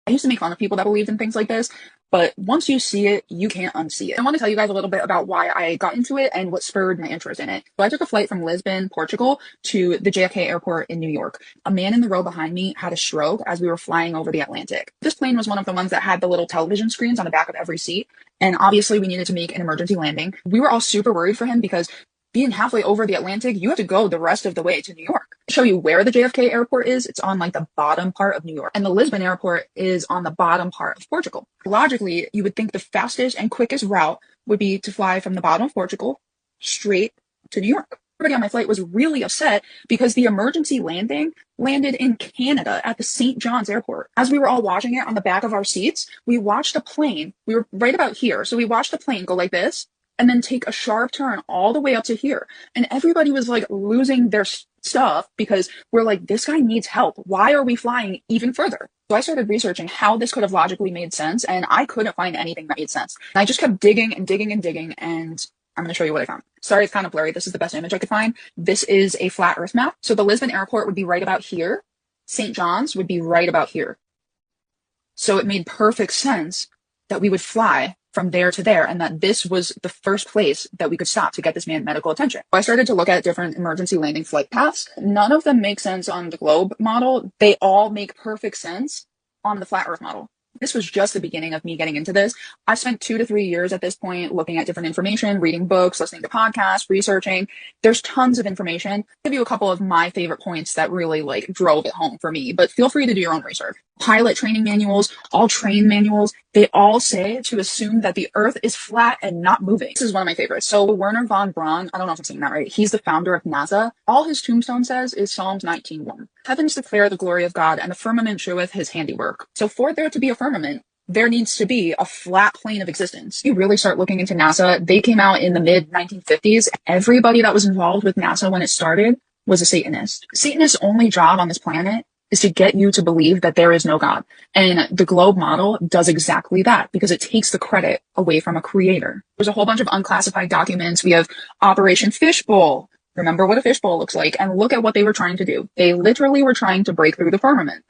I used to make fun of people that believed in things like this, but once you see it, you can't unsee it. I want to tell you guys a little bit about why I got into it and what spurred my interest in it. So I took a flight from Lisbon, Portugal to the JFK airport in New York. A man in the row behind me had a stroke as we were flying over the Atlantic. This plane was one of the ones that had the little television screens on the back of every seat. And obviously we needed to make an emergency landing. We were all super worried for him because being halfway over the Atlantic, you have to go the rest of the way to New York. To show you where the JFK airport is, it's on like the bottom part of New York. And the Lisbon airport is on the bottom part of Portugal. Logically, you would think the fastest and quickest route would be to fly from the bottom of Portugal straight to New York. Everybody on my flight was really upset because the emergency landing landed in Canada at the St. John's airport. As we were all watching it on the back of our seats, we watched a plane. We were right about here. So we watched the plane go like this and then take a sharp turn all the way up to here. And everybody was like losing their stuff because we're like, this guy needs help. Why are we flying even further? So I started researching how this could have logically made sense, and I couldn't find anything that made sense. And I just kept digging and digging and digging, and I'm going to show you what I found. Sorry, it's kind of blurry. This is the best image I could find. This is a flat earth map. So the Lisbon airport would be right about here. St. John's would be right about here. So it made perfect sense that we would fly from there to there, and that this was the first place that we could stop to get this man medical attention. I started to look at different emergency landing flight paths. None of them make sense on the globe model. They all make perfect sense on the flat earth model. This was just the beginning of me getting into this. I've spent 2 to 3 years at this point looking at different information, reading books, listening to podcasts, researching. There's tons of information. I'll give you a couple of my favorite points that really like drove it home for me, but feel free to do your own research. Pilot training manuals, all train manuals, they all say to assume that the earth is flat and not moving. This is one of my favorites. So Wernher von Braun, I don't know if I'm saying that right. He's the founder of NASA. All his tombstone says is Psalms 19:1. Heavens declare the glory of God, and the firmament showeth his handiwork. So for there to be a firmament, there needs to be a flat plane of existence. You really start looking into NASA. They came out in the mid 1950s. Everybody that was involved with NASA when it started was a Satanist. Satanist's only job on this planet is to get you to believe that there is no God. And the globe model does exactly that because it takes the credit away from a creator. There's a whole bunch of unclassified documents. We have Operation Fishbowl. Remember what a fishbowl looks like, and look at what they were trying to do. They literally were trying to break through the firmament.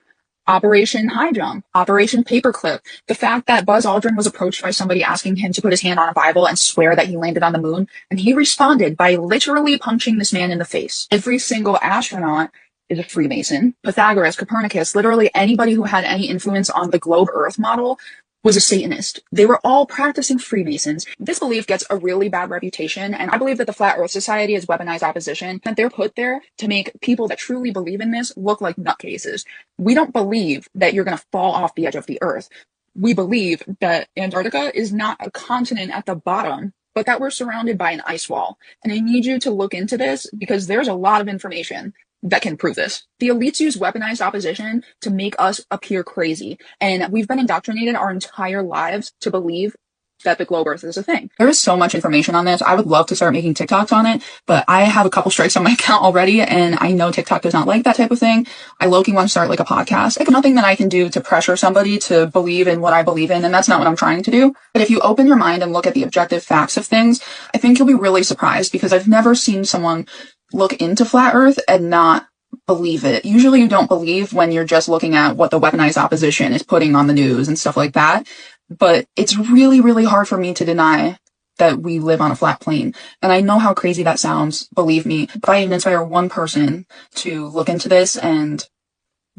Operation High Jump, Operation Paperclip. The fact that Buzz Aldrin was approached by somebody asking him to put his hand on a Bible and swear that he landed on the moon, and he responded by literally punching this man in the face. Every single astronaut is a Freemason. Pythagoras, Copernicus, literally anybody who had any influence on the globe Earth model was a Satanist. They were all practicing Freemasons. This belief gets a really bad reputation, and I believe that the Flat Earth Society is weaponized opposition, that they're put there to make people that truly believe in this look like nutcases. We don't believe that you're going to fall off the edge of the Earth. We believe that Antarctica is not a continent at the bottom, but that we're surrounded by an ice wall. And I need you to look into this because there's a lot of information that can prove this. The elites use weaponized opposition to make us appear crazy. And we've been indoctrinated our entire lives to believe that the globe Earth is a thing. There is so much information on this. I would love to start making TikToks on it, but I have a couple strikes on my account already, and I know TikTok does not like that type of thing. I low-key want to start like a podcast. Like nothing that I can do to pressure somebody to believe in what I believe in, and that's not what I'm trying to do. But if you open your mind and look at the objective facts of things, I think you'll be really surprised because I've never seen someone look into flat earth and not believe it. Usually you don't believe when you're just looking at what the weaponized opposition is putting on the news and stuff like that. But it's really, really hard for me to deny that we live on a flat plane. And I know how crazy that sounds, believe me. If I even inspire one person to look into this and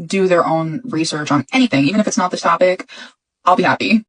do their own research on anything, even if it's not this topic, I'll be happy.